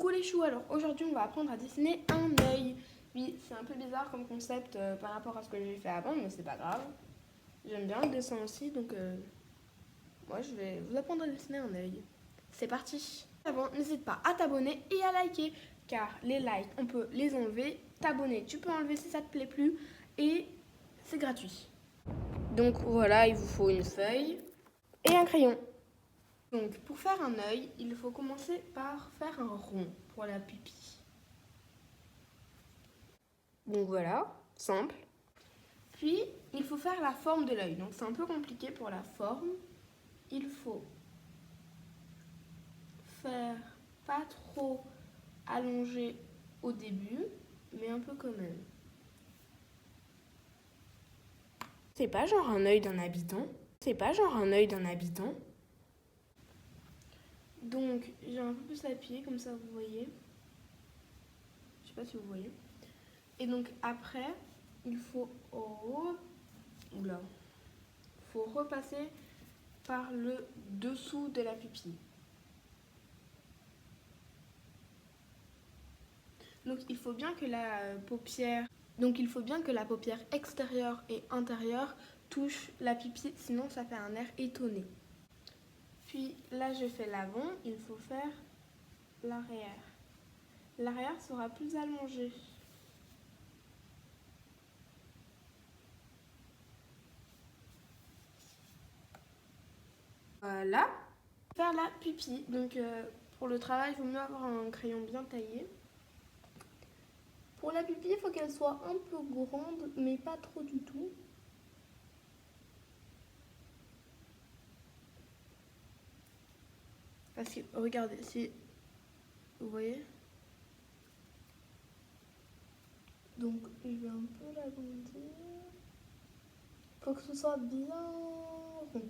Coucou les choux, alors aujourd'hui on va apprendre à dessiner un œil. Oui, c'est un peu bizarre comme concept par rapport à ce que j'ai fait avant, mais c'est pas grave. J'aime bien le dessin aussi, donc moi je vais vous apprendre à dessiner un œil. C'est parti. Avant, n'hésite pas à t'abonner et à liker, car les likes, on peut les enlever. T'abonner, tu peux enlever si ça te plaît plus, et c'est gratuit. Donc voilà, il vous faut une feuille et un crayon. Donc, pour faire un œil, il faut commencer par faire un rond pour la pupille. Donc voilà, simple. Puis, il faut faire la forme de l'œil. Donc, c'est un peu compliqué pour la forme. Il faut faire pas trop allongé au début, mais un peu quand même. C'est pas genre un œil d'un habitant. C'est pas genre un œil d'un habitant. Donc, j'ai un peu plus appuyé, comme ça vous voyez. Je sais pas si vous voyez. Et donc après, il faut repasser par le dessous de la pupille. Donc il faut bien que la paupière extérieure et intérieure touche la pupille, sinon ça fait un air étonné. Puis là je fais l'avant, il faut faire l'arrière. L'arrière sera plus allongé. Voilà. Faire la pupille. Donc pour le travail, il vaut mieux avoir un crayon bien taillé. Pour la pupille, il faut qu'elle soit un peu grande, mais pas trop du tout. Parce que, regardez, si vous voyez. Donc, je vais un peu l'agrandir. Il faut que ce soit bien rond.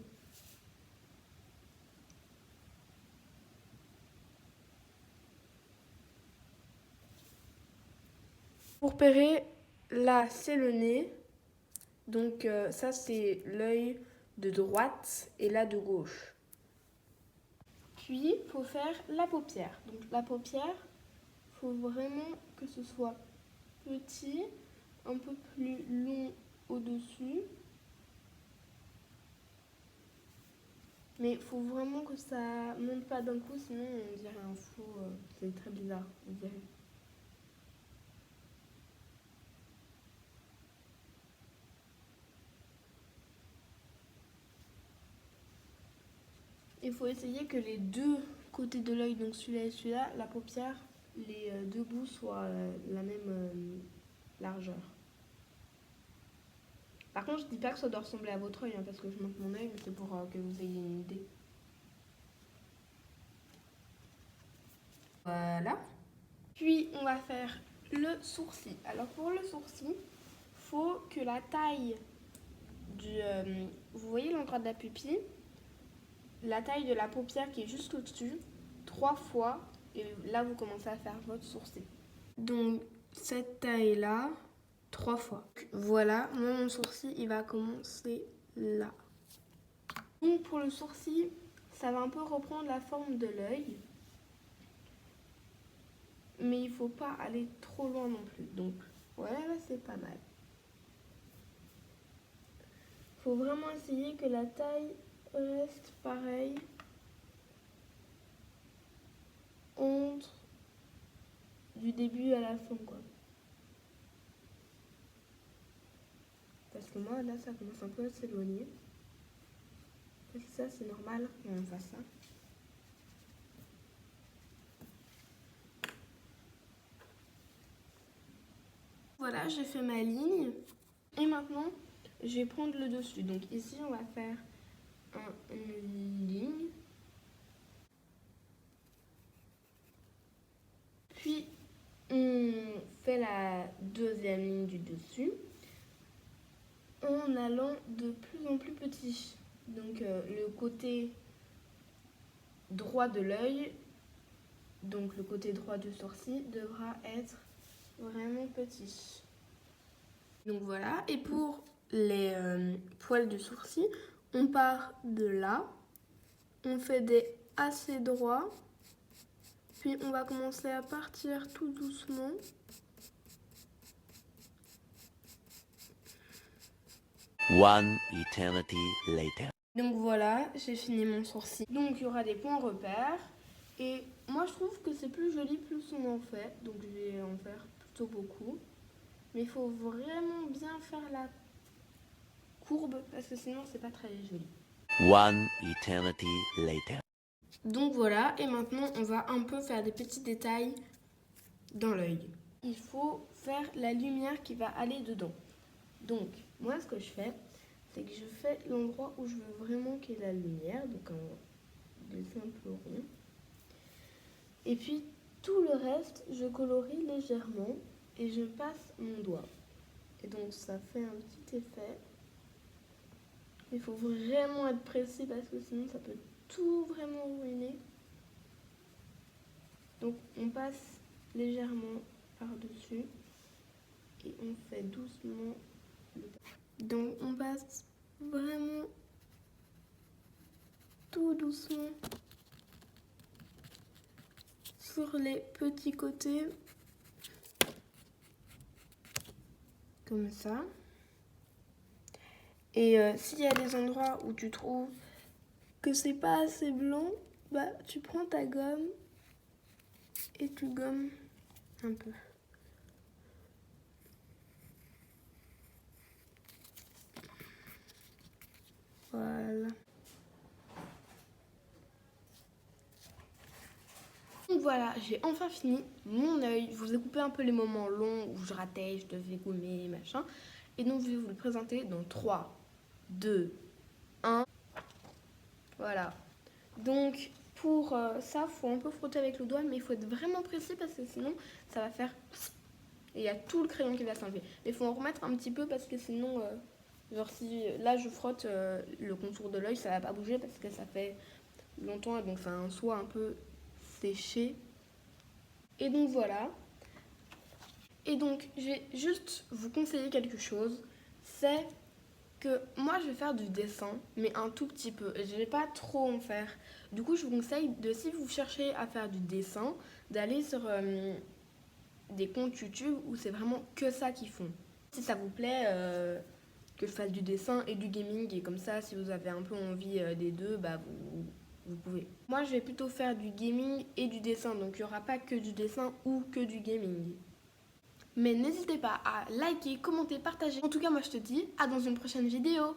Pour repérer, là, c'est le nez. Donc, ça, c'est l'œil de droite et là de gauche. Puis, il faut faire la paupière. Donc, la paupière, il faut vraiment que ce soit petit, un peu plus long au-dessus. Mais il faut vraiment que ça monte pas d'un coup, sinon on dirait un fou. C'est très bizarre, on dirait. Il faut essayer que les deux côtés de l'œil, donc celui-là et celui-là, la paupière, les deux bouts soient la même largeur. Par contre, je dis pas que ça doit ressembler à votre œil, hein, parce que je monte mon œil, mais c'est pour que vous ayez une idée. Voilà. Puis, on va faire le sourcil. Alors, pour le sourcil, faut que la taille du... vous voyez l'endroit de la pupille, la taille de la paupière qui est juste au-dessus, 3 fois, et là, vous commencez à faire votre sourcil. Donc, cette taille-là, 3 fois. Voilà, moi, mon sourcil, il va commencer là. Donc, pour le sourcil, ça va un peu reprendre la forme de l'œil. Mais il ne faut pas aller trop loin non plus. Donc, voilà, c'est pas mal. Il faut vraiment essayer que la taille reste pareille entre du début à la fin, quoi. Parce que moi, là, ça commence un peu à s'éloigner. Ça, c'est normal qu'on fasse ça. Voilà, j'ai fait ma ligne. Et maintenant, je vais prendre le dessus. Donc ici, on va faire une ligne. Puis, on fait la deuxième ligne du dessus en allant de plus en plus petit. Donc le côté droit de l'œil, donc le côté droit du sourcil, devra être vraiment petit. Donc voilà, et pour les poils du sourcil, on part de là, on fait des assez droits, Puis on va commencer à partir tout doucement. One eternity later. Donc voilà, j'ai fini mon sourcil. Donc il y aura des points repères. Et moi je trouve que c'est plus joli plus on en fait. Donc je vais en faire plutôt beaucoup. Mais il faut vraiment bien faire la courbe parce que sinon c'est pas très joli. One eternity later. Donc voilà, et maintenant on va un peu faire des petits détails dans l'œil. Il faut faire la lumière qui va aller dedans. Donc moi ce que je fais, c'est que je fais l'endroit où je veux vraiment qu'il y ait la lumière, donc des simples ronds. Et puis tout le reste, je colorie légèrement et je passe mon doigt. Et donc ça fait un petit effet. Il faut vraiment être précis parce que sinon ça peut tout vraiment ruiner. Donc on passe légèrement par-dessus et on fait doucement le pas. Donc on passe vraiment tout doucement sur les petits côtés comme ça. Et s'il y a des endroits où tu trouves que c'est pas assez blanc, bah tu prends ta gomme et tu gommes un peu. Voilà. Donc voilà, j'ai enfin fini mon œil. Je vous ai coupé un peu les moments longs où je ratais, je devais gommer, machin. Et donc je vais vous le présenter dans 3, 2, 1. Voilà. Donc pour ça, il faut un peu frotter avec le doigt, mais il faut être vraiment précis parce que sinon ça va faire... Et il y a tout le crayon qui va s'enlever. Mais il faut en remettre un petit peu parce que sinon, genre si là je frotte le contour de l'œil, ça va pas bouger parce que ça fait longtemps et donc ça a un soie un peu séché. Et donc voilà. Et donc je vais juste vous conseiller quelque chose. C'est que moi je vais faire du dessin, mais un tout petit peu. Je vais pas trop en faire. Du coup je vous conseille de, si vous cherchez à faire du dessin, d'aller sur des comptes YouTube où c'est vraiment que ça qu'ils font. Si ça vous plaît que je fasse du dessin et du gaming, et comme ça si vous avez un peu envie des deux, bah vous pouvez. Moi je vais plutôt faire du gaming et du dessin, donc il n'y aura pas que du dessin ou que du gaming. Mais n'hésitez pas à liker, commenter, partager. En tout cas moi je te dis à dans une prochaine vidéo.